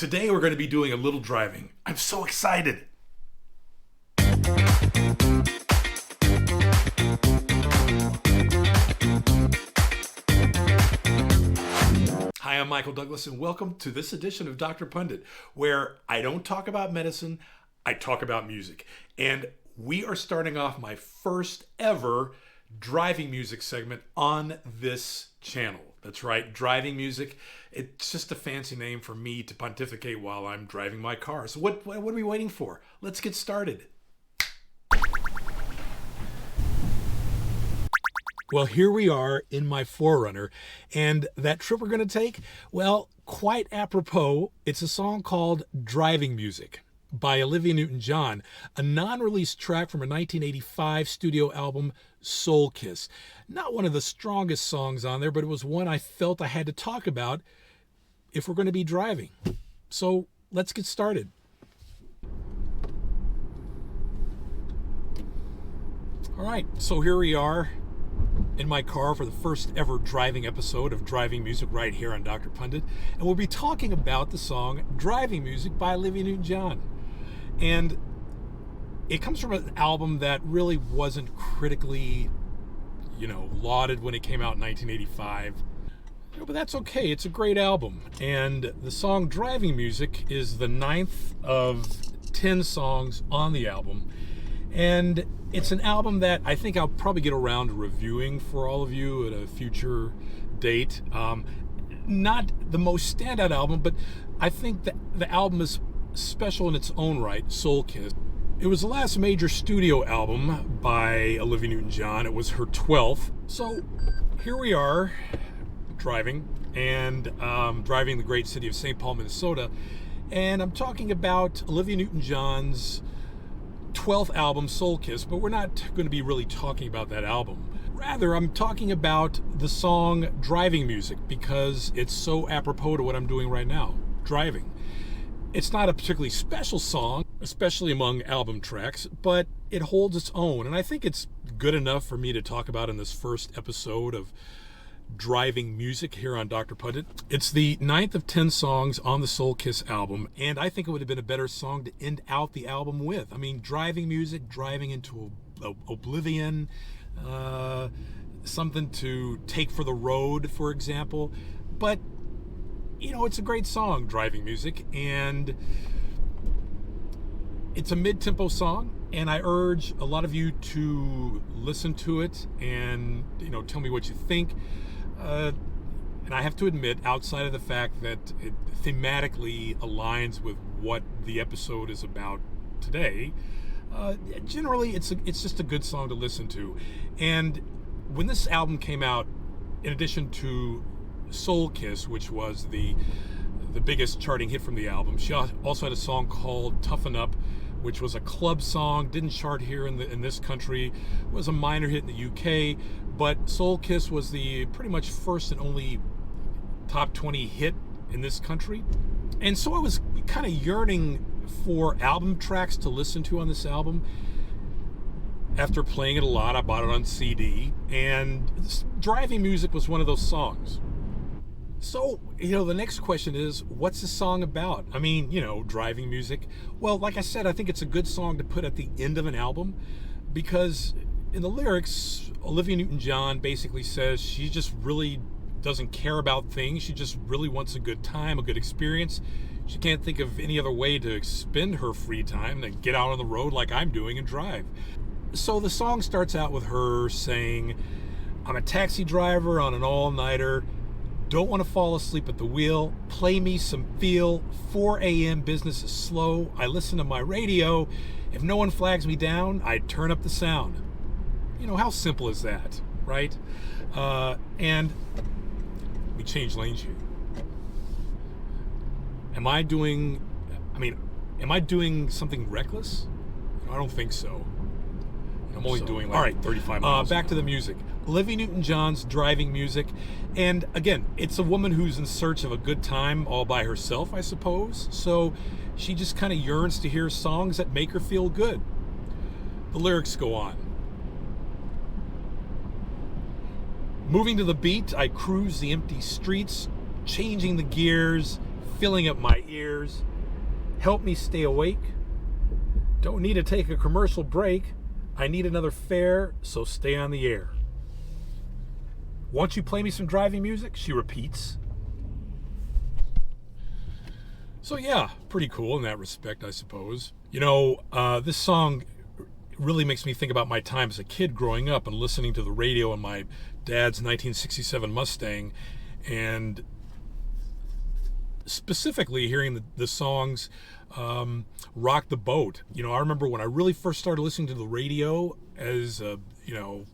Today we're going to be doing a little driving. I'm so excited. Hi, I'm Michael Douglas, and welcome to this edition of Doctor Pundit, where I don't talk about medicine, I talk about music. And we are starting off my first ever driving music segment on this channel. That's right, driving music. It's just a fancy name for me to pontificate while I'm driving my car. So what are we waiting for? Let's get started. Well, here we are in my 4Runner, and that trip we're going to take, well, quite apropos, it's a song called Driving Music by Olivia Newton-John, a non-released track from her 1985 studio album, Soul Kiss. Not one of the strongest songs on there, but it was one I felt I had to talk about if we're going to be driving. So let's get started. All right, so here we are in my car for the first ever driving episode of Driving Music right here on Dr. Pundit, and we'll be talking about the song Driving Music by Olivia Newton-John. And it comes from an album that really wasn't critically, lauded when it came out in 1985. But that's okay, it's a great album. And the song Driving Music is the 9th of 10 songs on the album. And it's an album that I think I'll probably get around to reviewing for all of you at a future date. Not the most standout album, but I think that the album is special in its own right, Soul Kiss. It was the last major studio album by Olivia Newton-John. It was her 12th. So here we are driving, and driving the great city of St. Paul, Minnesota. And I'm talking about Olivia Newton-John's 12th album, Soul Kiss, but we're not going to be really talking about that album. Rather, I'm talking about the song Driving Music because it's so apropos to what I'm doing right now, driving. It's not a particularly special song, especially among album tracks, but it holds its own, and I think it's good enough for me to talk about in this first episode of Driving Music here on Dr. Pundit. It's the 9th of 10 songs on the Soul Kiss album, and I think it would have been a better song to end out the album with. I mean, driving music, driving into oblivion, something to take for the road, for example. But it's a great song, Driving Music, and it's a mid-tempo song, and I urge a lot of you to listen to it and, tell me what you think. And I have to admit, outside of the fact that it thematically aligns with what the episode is about today, generally it's just a good song to listen to. And when this album came out, in addition to Soul Kiss, which was the biggest charting hit from the album, she also had a song called Toughen Up, which was a club song, didn't chart here in this country, was a minor hit in the UK, but Soul Kiss was the pretty much first and only top 20 hit in this country. And so I was kind of yearning for album tracks to listen to on this album. After playing it a lot, I bought it on CD, and Driving Music was one of those songs. So, the next question is, what's the song about? I mean, driving music. Well, like I said, I think it's a good song to put at the end of an album because in the lyrics, Olivia Newton-John basically says she just really doesn't care about things. She just really wants a good time, a good experience. She can't think of any other way to spend her free time than get out on the road like I'm doing and drive. So the song starts out with her saying, "I'm a taxi driver on an all-nighter. Don't want to fall asleep at the wheel. Play me some Feel. 4 a.m. business is slow. I listen to my radio. If no one flags me down, I turn up the sound." How simple is that, right? And we change lanes here. Am I doing something reckless? I don't think so. I'm only doing 35 miles. Back to the music. Olivia Newton-John's Driving Music. And again, it's a woman who's in search of a good time all by herself, I suppose. So she just kind of yearns to hear songs that make her feel good. The lyrics go on. Moving to the beat, I cruise the empty streets, changing the gears, filling up my ears. Help me stay awake. Don't need to take a commercial break. I need another fare, so stay on the air. Won't you play me some driving music? She repeats. So yeah, pretty cool in that respect, I suppose. This song really makes me think about my time as a kid growing up and listening to the radio on my dad's 1967 Mustang, and specifically hearing the songs Rock the Boat. I remember when I really first started listening to the radio as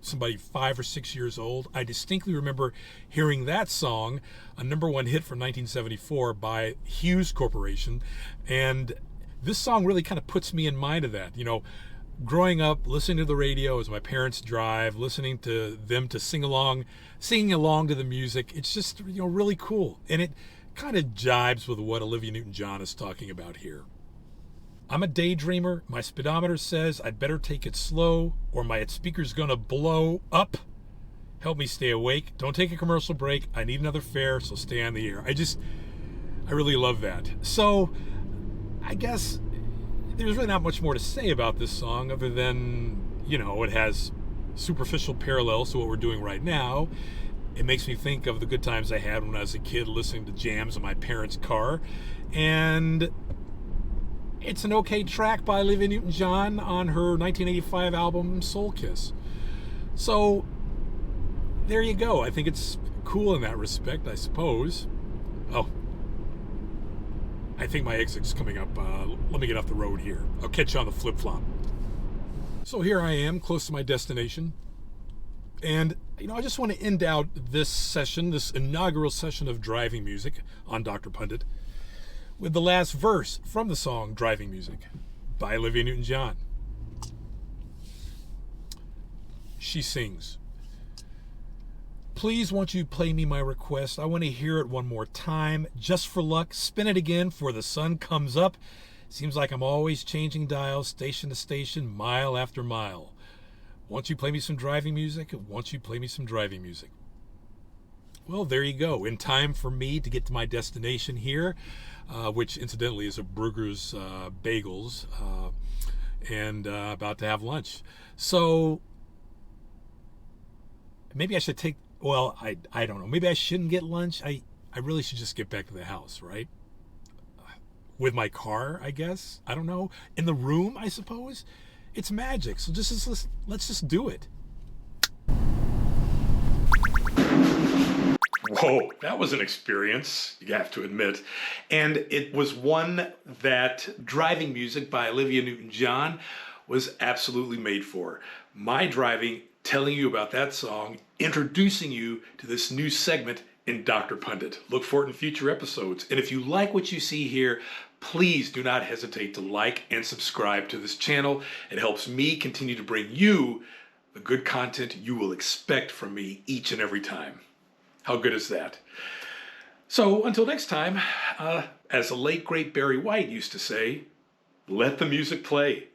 somebody 5 or 6 years old. I distinctly remember hearing that song, a number one hit from 1974 by Hughes Corporation, and this song really kind of puts me in mind of that. Growing up, listening to the radio as my parents drive, listening to them to singing along to the music. It's just, really cool. And it kind of jibes with what Olivia Newton-John is talking about here. I'm a daydreamer. My speedometer says I'd better take it slow or my speaker's gonna blow up. Help me stay awake. Don't take a commercial break. I need another fare, so stay on the air. I really love that. So I guess there's really not much more to say about this song other than, it has superficial parallels to what we're doing right now. It makes me think of the good times I had when I was a kid listening to jams in my parents' car. And it's an okay track by Olivia Newton-John on her 1985 album Soul Kiss. So there you go. I think it's cool in that respect, I suppose. Oh, I think my exit's coming up. Let me get off the road here. I'll catch you on the flip-flop. So here I am, close to my destination. And, I just want to end out this session, this inaugural session of driving music on Dr. Pundit, with the last verse from the song Driving Music by Olivia Newton-John. She sings, "Please won't you play me my request? I want to hear it one more time, just for luck. Spin it again for the sun comes up. Seems like I'm always changing dials, station to station, mile after mile. Won't you play me some driving music? Won't you play me some driving music?" Well, there you go. In time for me to get to my destination here, which incidentally is a Brugger's Bagels, and about to have lunch. So maybe I should I don't know. Maybe I shouldn't get lunch. I really should just get back to the house, right? With my car, I guess. I don't know. In the room, I suppose. It's magic. So let's just do it. Whoa, that was an experience, you have to admit. And it was one that Driving Music by Olivia Newton-John was absolutely made for. My driving, telling you about that song, introducing you to this new segment in Dr. Pundit. Look for it in future episodes. And if you like what you see here, please do not hesitate to like and subscribe to this channel. It helps me continue to bring you the good content you will expect from me each and every time. How good is that? So until next time, as the late great Barry White used to say, let the music play.